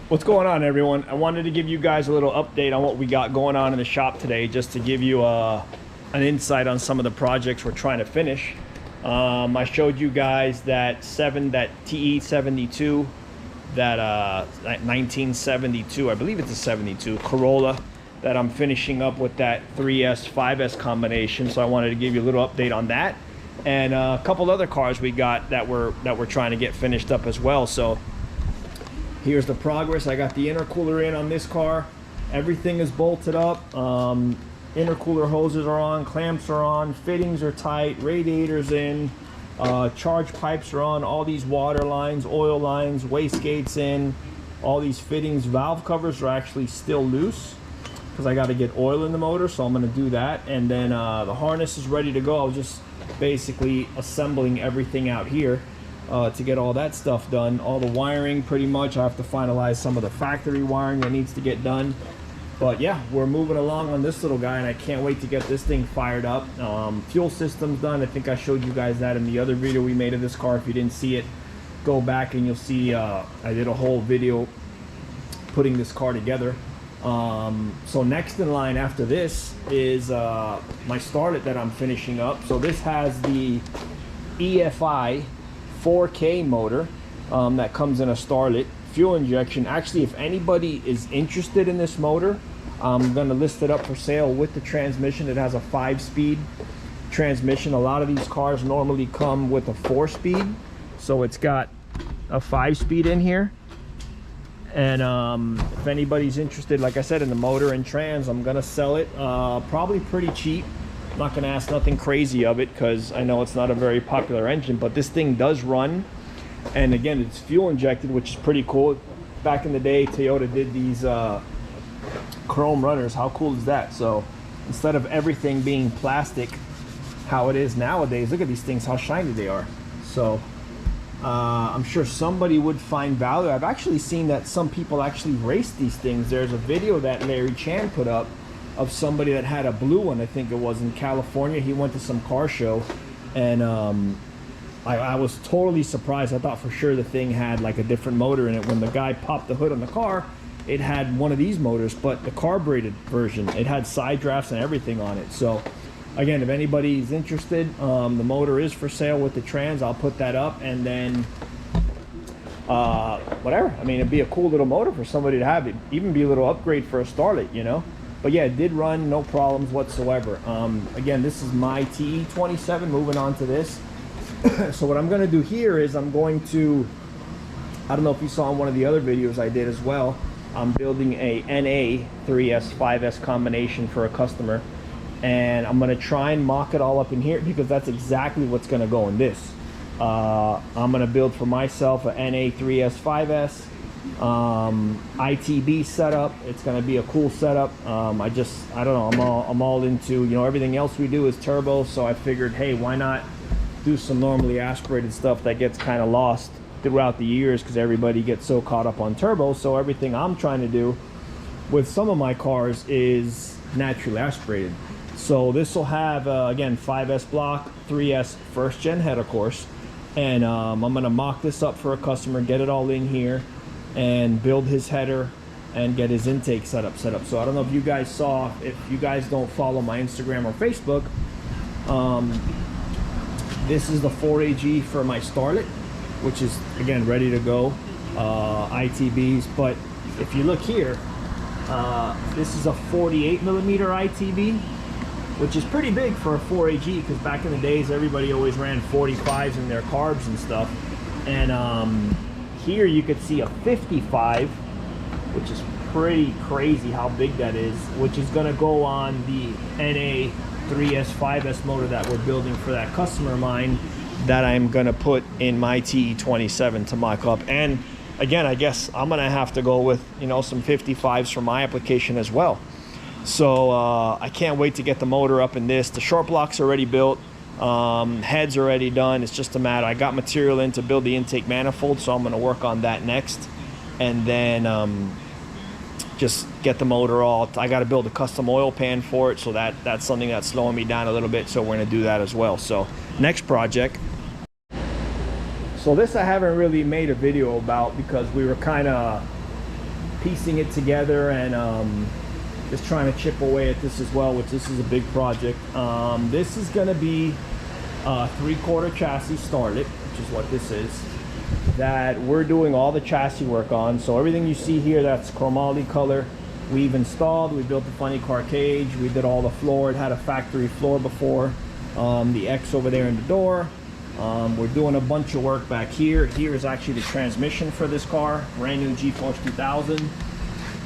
What's going on, everyone? I wanted to give you guys a little update on what we got going on in the shop today, just to give you an insight on some of the projects we're trying to finish. I showed you guys that TE72, that 1972, I believe it's a 72 Corolla that I'm finishing up with that 3S 5S combination. So I wanted to give you a little update on that, and a couple other cars we got that we're trying to get finished up as well. So here's the progress. I got the intercooler in on this car. Everything is bolted up. Intercooler hoses are on, clamps are on, fittings are tight, radiators in, charge pipes are on, all these water lines, oil lines, wastegates in, all these fittings. Valve covers are actually still loose because I got to get oil in the motor, so I'm going to do that. And then the harness is ready to go. I was just basically assembling everything out here to get all that stuff done. All the wiring, pretty much, I have to finalize some of the factory wiring that needs to get done. But yeah, we're moving along on this little guy, and I can't wait to get this thing fired up. Fuel system's done. I think I showed you guys that in the other video we made of this car. If you didn't see it, go back and you'll see I did a whole video putting this car together. So next in line after this is my Starlet that I'm finishing up. So this has the EFI 4K motor that comes in a Starlet, fuel injection. Actually, if anybody is interested in this motor, I'm going to list it up for sale with the transmission. It has a 5-speed transmission. A lot of these cars normally come with a 4-speed, so it's got a 5-speed in here. And if anybody's interested, like I said, in the motor and trans, I'm going to sell it probably pretty cheap. I'm not going to ask nothing crazy of it because I know it's not a very popular engine, but this thing does run. And again, it's fuel injected, which is pretty cool. Back in the day, Toyota did these chrome runners. How cool is that? So instead of everything being plastic, how it is nowadays, look at these things, how shiny they are. So I'm sure somebody would find value. I've actually seen that some people actually race these things. There's a video that Larry Chan put up of somebody that had a blue one. I think it was in California. He went to some car show, and I was totally surprised. I thought for sure the thing had like a different motor in it. When the guy popped the hood on the car, it had one of these motors, but the carbureted version. It had side drafts and everything on it. So again, if anybody's interested, the motor is for sale with the trans. I'll put that up, and then whatever. I mean, it'd be a cool little motor for somebody to have. It even be a little upgrade for a Starlet, you know. But yeah, it did run, no problems whatsoever. Again, this is my TE27. Moving on to this. So what I'm going to do here is I'm going to, I don't know if you saw in one of the other videos I did as well, I'm building a NA 3S 5S combination for a customer, and I'm going to try and mock it all up in here because that's exactly what's going to go in this. I'm going to build for myself a NA 3S 5S ITB setup. It's going to be a cool setup. I don't know, I'm all into, you know, everything else we do is turbo, so I figured, hey, why not do some normally aspirated stuff that gets kind of lost throughout the years because everybody gets so caught up on turbo. So everything I'm trying to do with some of my cars is naturally aspirated. So this will have again, 5S block, 3S first gen head, of course, and I'm gonna mock this up for a customer, get it all in here and build his header and get his intake set up. So I don't know if you guys saw, if you guys don't follow my Instagram or Facebook, this is the 4AG for my Starlet, which is, again, ready to go, ITBs. But if you look here, this is a 48 millimeter ITB, which is pretty big for a 4AG because back in the days, everybody always ran 45s in their carbs and stuff. And here you could see a 55, which is pretty crazy how big that is, which is gonna go on the NA 3S 5S motor that we're building for that customer of mine that I'm gonna put in my TE27 to mock up. And again, I guess I'm gonna have to go with, you know, some 55s for my application as well. So I can't wait to get the motor up in this. The short block's already built, head's already done. It's just a matter, I got material in to build the intake manifold, so I'm gonna work on that next, and then just get the motor all. I got to build a custom oil pan for it, so that's something that's slowing me down a little bit, so we're going to do that as well. So next project. So this I haven't really made a video about because we were kind of piecing it together and just trying to chip away at this as well, which this is a big project. This is going to be a 3/4 chassis Starlet, which is what this is, that we're doing all the chassis work on. So everything you see here that's chromoly color, we've installed. We built the funny car cage. We did all the floor. It had a factory floor before. The X over there in the door. We're doing a bunch of work back here. Here is actually the transmission for this car, brand new G-Force 2000.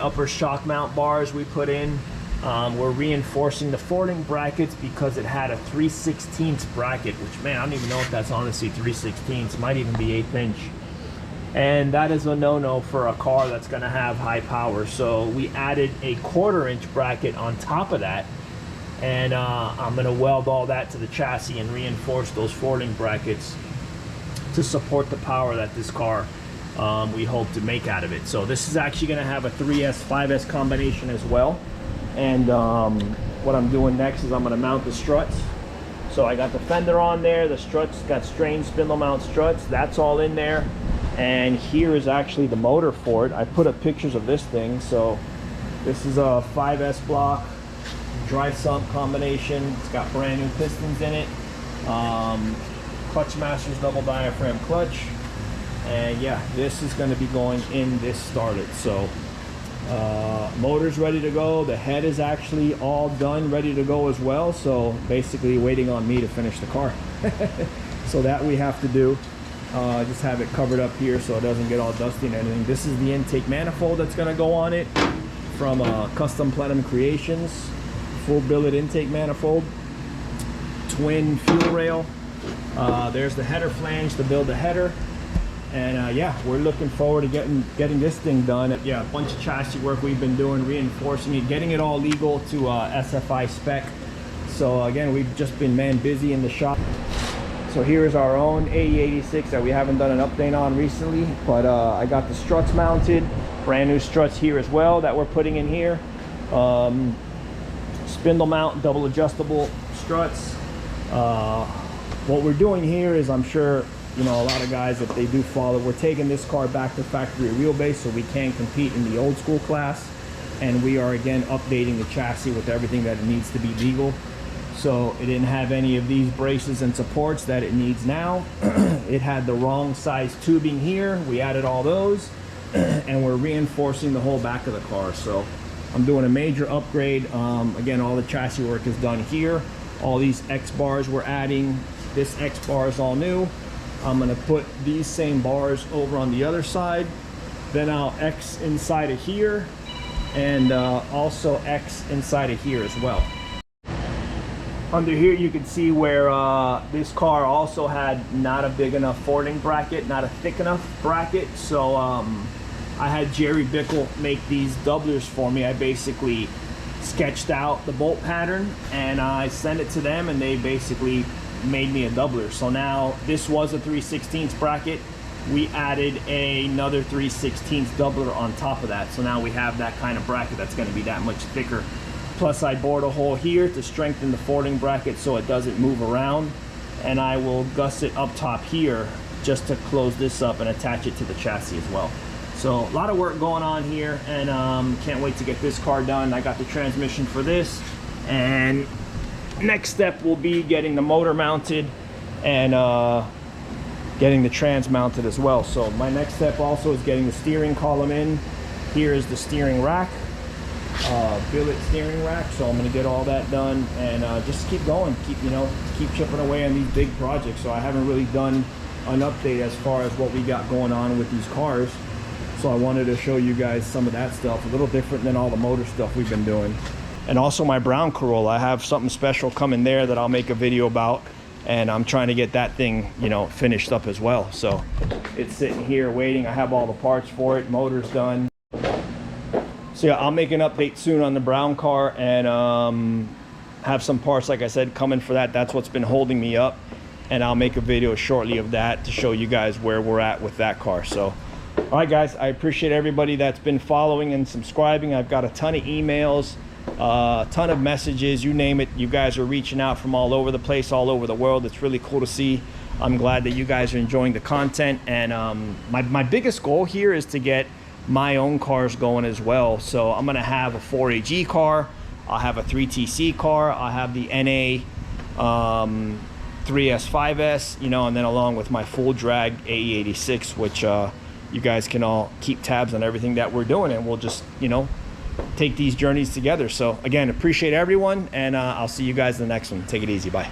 Upper shock mount bars we put in. We're reinforcing the fording brackets because it had a 3/16 bracket, which, man, I don't even know if that's honestly 3/16. Might even be 1/8 inch. And that is a no-no for a car that's going to have high power. So we added a 1/4 inch bracket on top of that. And I'm going to weld all that to the chassis and reinforce those fording brackets to support the power that this car we hope to make out of it. So this is actually going to have a 3S 5S combination as well. And what I'm doing next is I'm going to mount the struts. So I got the fender on there. The struts got strained spindle mount struts. That's all in there. And here is actually the motor for it. I put up pictures of this thing. So this is a 5S block dry sump combination. It's got brand new pistons in it. Clutch Masters double diaphragm clutch. And yeah, this is going to be going in this Starlet. So motor's ready to go. The head is actually all done, ready to go as well. So basically waiting on me to finish the car. So that we have to do. Just have it covered up here so it doesn't get all dusty and anything. This is the intake manifold that's going to go on it from Custom Plenum Creations. Full billet intake manifold. Twin fuel rail. There's the header flange to build the header. And yeah, we're looking forward to getting this thing done. Yeah, a bunch of chassis work we've been doing, reinforcing it, getting it all legal to SFI spec. So again, we've just been busy in the shop. So here is our own AE86 that we haven't done an update on recently, but I got the struts mounted, brand new struts here as well that we're putting in here. Spindle mount, double adjustable struts. What we're doing here is, I'm sure you know, a lot of guys, if they do follow, we're taking this car back to factory wheelbase so we can compete in the old school class, and we are again updating the chassis with everything that it needs to be legal. So it didn't have any of these braces and supports that it needs now. It had the wrong size tubing here. We added all those, and we're reinforcing the whole back of the car. So I'm doing a major upgrade. Again, all the chassis work is done here. All these X bars we're adding. This X bar is all new. I'm gonna put these same bars over on the other side. Then I'll X inside of here, and also X inside of here as well. Under here you can see where this car also had not a big enough fording bracket, not a thick enough bracket. So I had Jerry Bickle make these doublers for me. I basically sketched out the bolt pattern and I sent it to them, and they basically made me a doubler. So now this was a 3/16 bracket. We added another 3/16 doubler on top of that. So now we have that kind of bracket that's going to be that much thicker. Plus I bored a hole here to strengthen the fording bracket so it doesn't move around. And I will gusset up top here just to close this up and attach it to the chassis as well. So a lot of work going on here, and can't wait to get this car done. I got the transmission for this, and next step will be getting the motor mounted and getting the trans mounted as well. So my next step also is getting the steering column in. Here is the steering rack, billet steering rack. So I'm going to get all that done and just keep going, keep chipping away on these big projects. So I haven't really done an update as far as what we got going on with these cars. So I wanted to show you guys some of that stuff, a little different than all the motor stuff we've been doing. And also my brown Corolla, I have something special coming there that I'll make a video about, and I'm trying to get that thing, finished up as well. So it's sitting here waiting. I have all the parts for it, motor's done. So yeah, I'll make an update soon on the brown car, and have some parts, like I said, coming for that. That's what's been holding me up, and I'll make a video shortly of that to show you guys where we're at with that car. So all right guys, I appreciate everybody that's been following and subscribing. I've got a ton of emails, a ton of messages, you name it. You guys are reaching out from all over the place, all over the world. It's really cool to see. I'm glad that you guys are enjoying the content, and my biggest goal here is to get my own cars going as well. So I'm gonna have a 4AG car, I'll have a 3TC car, I'll have the NA 3S, 5S, you know, and then along with my full drag AE86, which you guys can all keep tabs on everything that we're doing, and we'll just, you know, take these journeys together. So again, appreciate everyone, and I'll see you guys in the next one. Take it easy. Bye.